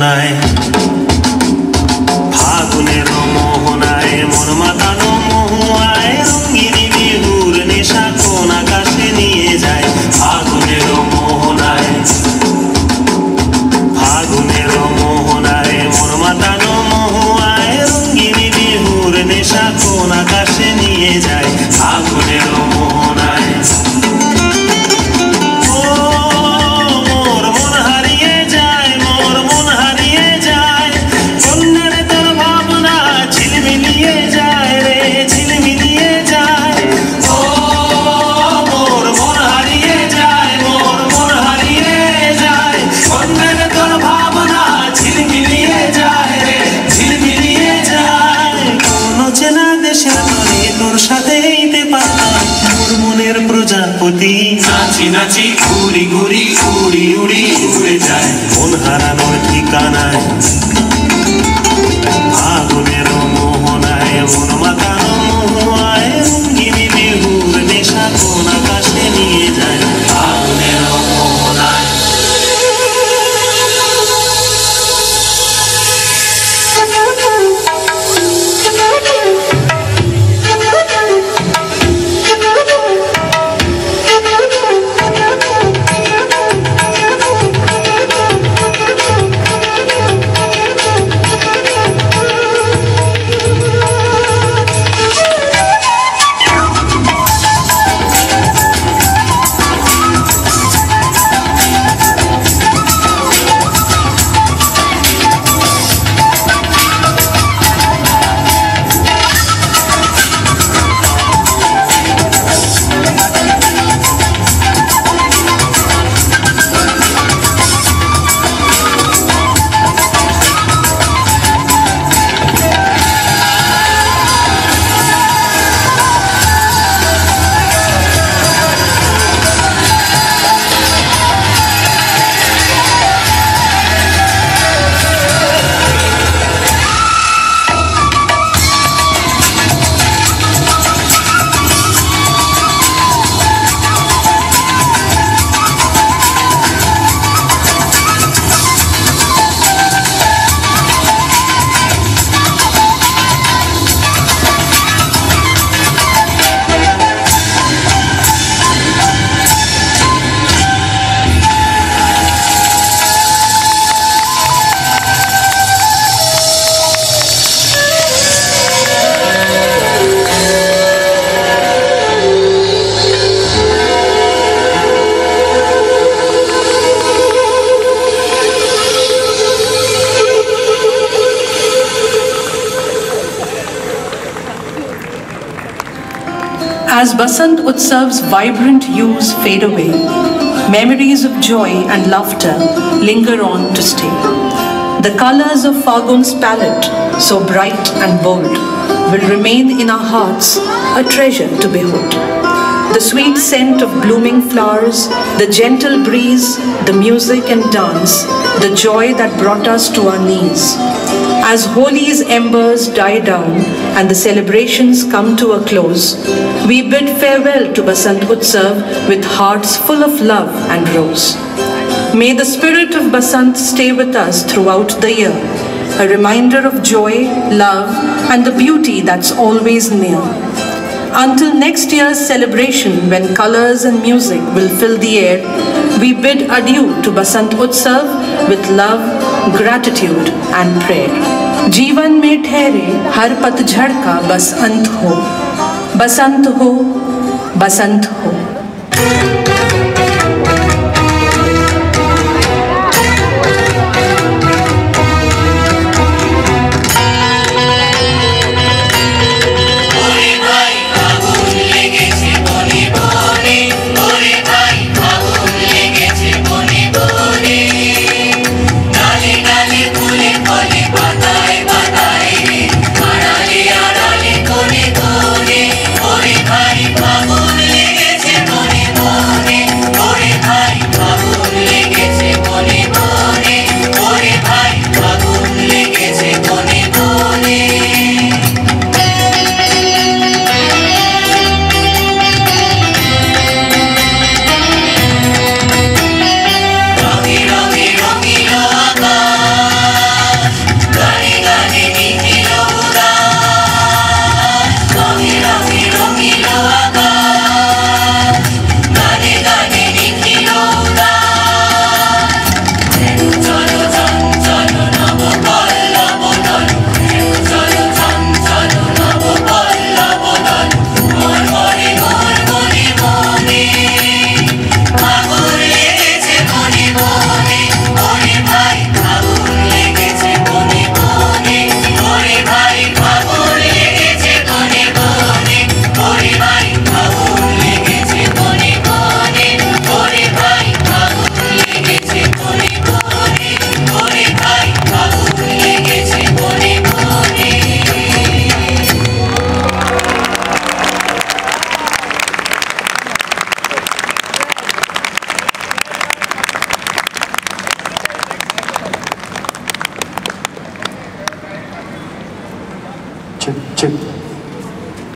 মোহনায়, ফাগুনের মোহনায় মন মাতানো মহুয়ায় রঙ্গিনী বিহুর নেশা কোন আকাশে নিয়ে যায়। ফাগুনের মোহনায়, ফাগুনের মোহনায় মন মাতানো মহুয়ায় রঙ্গিনী বিহুর নেশা কোন আকাশে নিয়ে যায়। ফাগুনের মোহনায় প্রজাপতি নাচি নাচি ঘুরি ঘুরি উড়ি উড়ি উড়ে যায় মন হারানোর ঠিকানায়। ফাগুনের মোহনায় মন মাতানো মহুয়ায় রঙ্গিনী বিহুর নেশা কোন আকাশে নিয়ে যায়। ফাগুনের মোহনায় As Basant Utsav's vibrant hues fade away, memories of joy and laughter linger on to stay. The colors of Fagun's palette, so bright and bold, will remain in our hearts a treasure to behold. The sweet scent of blooming flowers, the gentle breeze, the music and dance, the joy that brought us to our knees. As Holi's embers die down and the celebrations come to a close, we bid farewell to Basant Utsav with hearts full of love and rose. May the spirit of Basant stay with us throughout the year, a reminder of joy, love, and the beauty that's always near. Until next year's celebration, when colors and music will fill the air, we bid adieu to Basant Utsav with love, gratitude, and prayer. जीवन में ठहरे हर पतझड़ का बस अंत हो, बसंत हो, बसंत हो। Bye. check.